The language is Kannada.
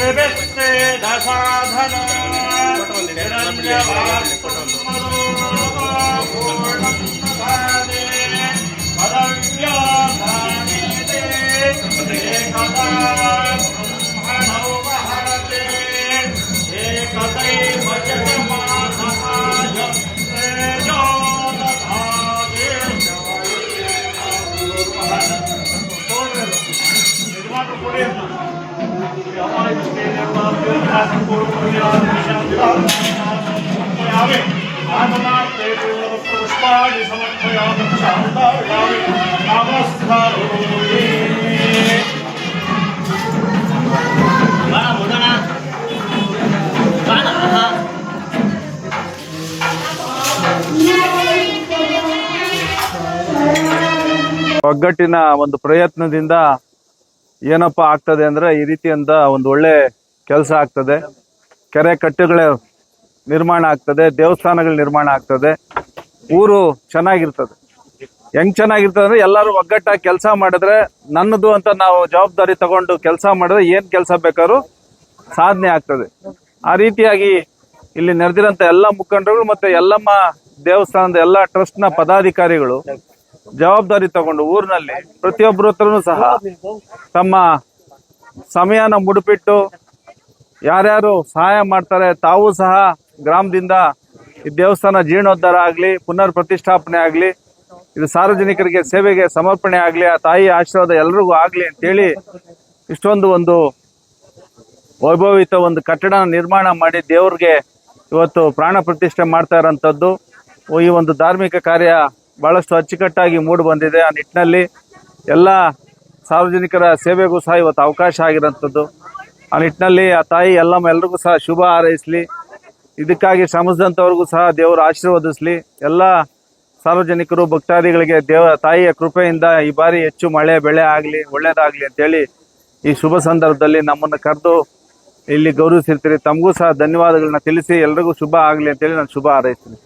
विविक्ते दशाधन पुष्पाणि समर्पयामि शान्तायामि नमस्कारोमि ಒಗ್ಗಟ್ಟಿನ ಒಂದು ಪ್ರಯತ್ನದಿಂದ ಏನಪ್ಪ ಆಗ್ತದೆ ಅಂದ್ರೆ ಈ ರೀತಿಯಿಂದ ಒಂದು ಒಳ್ಳೆ ಕೆಲಸ ಆಗ್ತದೆ. ಕೆರೆ ಕಟ್ಟೆಗಳ ನಿರ್ಮಾಣ ಆಗ್ತದೆ, ದೇವಸ್ಥಾನಗಳ ನಿರ್ಮಾಣ ಆಗ್ತದೆ, ಊರು ಚೆನ್ನಾಗಿರ್ತದೆ. ಹೆಂಗ್ ಚೆನ್ನಾಗಿರ್ತದೆ ಅಂದ್ರೆ ಎಲ್ಲರೂ ಒಗ್ಗಟ್ಟಾಗಿ ಕೆಲಸ ಮಾಡಿದ್ರೆ, ನನ್ನದು ಅಂತ ನಾವು ಜವಾಬ್ದಾರಿ ತಗೊಂಡು ಕೆಲಸ ಮಾಡಿದ್ರೆ ಏನ್ ಕೆಲಸ ಬೇಕಾದ್ರೂ ಸಾಧನೆ ಆಗ್ತದೆ. ಆ ರೀತಿಯಾಗಿ ಇಲ್ಲಿ ನೆರೆದಿರಂತ ಎಲ್ಲ ಮುಖಂಡರುಗಳು ಮತ್ತೆ ಎಲ್ಲಮ್ಮ ದೇವಸ್ಥಾನದ ಎಲ್ಲ ಟ್ರಸ್ಟ್ ನ ಪದಾಧಿಕಾರಿಗಳು ಜವಾಬ್ದಾರಿ ತಗೊಂಡು ಊರಿನಲ್ಲಿ ಪ್ರತಿಯೊಬ್ಬರ ಹತ್ರನೂ ಸಹ ತಮ್ಮ ಸಮಯನ ಮುಡುಪಿಟ್ಟು ಯಾರ್ಯಾರು ಸಹಾಯ ಮಾಡ್ತಾರೆ ತಾವು ಸಹ ಗ್ರಾಮದಿಂದ ಈ ದೇವಸ್ಥಾನ ಜೀರ್ಣೋದ್ಧಾರ ಆಗ್ಲಿ, ಪುನರ್ ಪ್ರತಿಷ್ಠಾಪನೆ ಆಗ್ಲಿ, ಇದು ಸಾರ್ವಜನಿಕರಿಗೆ ಸೇವೆಗೆ ಸಮರ್ಪಣೆ ಆಗ್ಲಿ, ಆ ತಾಯಿ ಆಶೀರ್ವಾದ ಎಲ್ರಿಗೂ ಆಗ್ಲಿ ಅಂತೇಳಿ ಇಷ್ಟೊಂದು ಒಂದು ವೈಭವಿತ ಒಂದು ಕಟ್ಟಡ ನಿರ್ಮಾಣ ಮಾಡಿ ದೇವ್ರಿಗೆ ಇವತ್ತು ಪ್ರಾಣ ಪ್ರತಿಷ್ಠೆ ಮಾಡ್ತಾ ಇರೋಂಥದ್ದು. ಈ ಒಂದು ಧಾರ್ಮಿಕ ಕಾರ್ಯ ಬಹಳಷ್ಟು ಅಚ್ಚುಕಟ್ಟಾಗಿ ಮೂಡಿ ಬಂದಿದೆ. ಆ ನಿಟ್ಟಿನಲ್ಲಿ ಎಲ್ಲ ಸಾರ್ವಜನಿಕರ ಸೇವೆಗೂ ಸಹ ಇವತ್ತು ಅವಕಾಶ ಆಗಿರೋಂಥದ್ದು. ಆ ನಿಟ್ಟಿನಲ್ಲಿ ಆ ತಾಯಿ ಎಲ್ರಿಗೂ ಸಹ ಶುಭ ಹಾರೈಸಲಿ. ಇದಕ್ಕಾಗಿ ಶ್ರಮಿಸಿದಂಥವ್ರಿಗೂ ಸಹ ದೇವರು ಆಶೀರ್ವದಿಸಲಿ. ಎಲ್ಲ ಸಾರ್ವಜನಿಕರು ಭಕ್ತಾದಿಗಳಿಗೆ ತಾಯಿಯ ಕೃಪೆಯಿಂದ ಈ ಬಾರಿ ಹೆಚ್ಚು ಮಳೆ ಬೆಳೆ ಆಗಲಿ, ಒಳ್ಳೇದಾಗ್ಲಿ ಅಂತೇಳಿ ಈ ಶುಭ ಸಂದರ್ಭದಲ್ಲಿ ನಮ್ಮನ್ನು ಕರೆದು ಇಲ್ಲಿ ಗೌರವಿಸಿರ್ತೀರಿ. ತಮಗೂ ಸಹ ಧನ್ಯವಾದಗಳನ್ನ ತಿಳಿಸಿ ಎಲ್ರಿಗೂ ಶುಭ ಆಗಲಿ ಅಂತೇಳಿ ನಾನು ಶುಭ ಹಾರೈಸ್ತೀನಿ.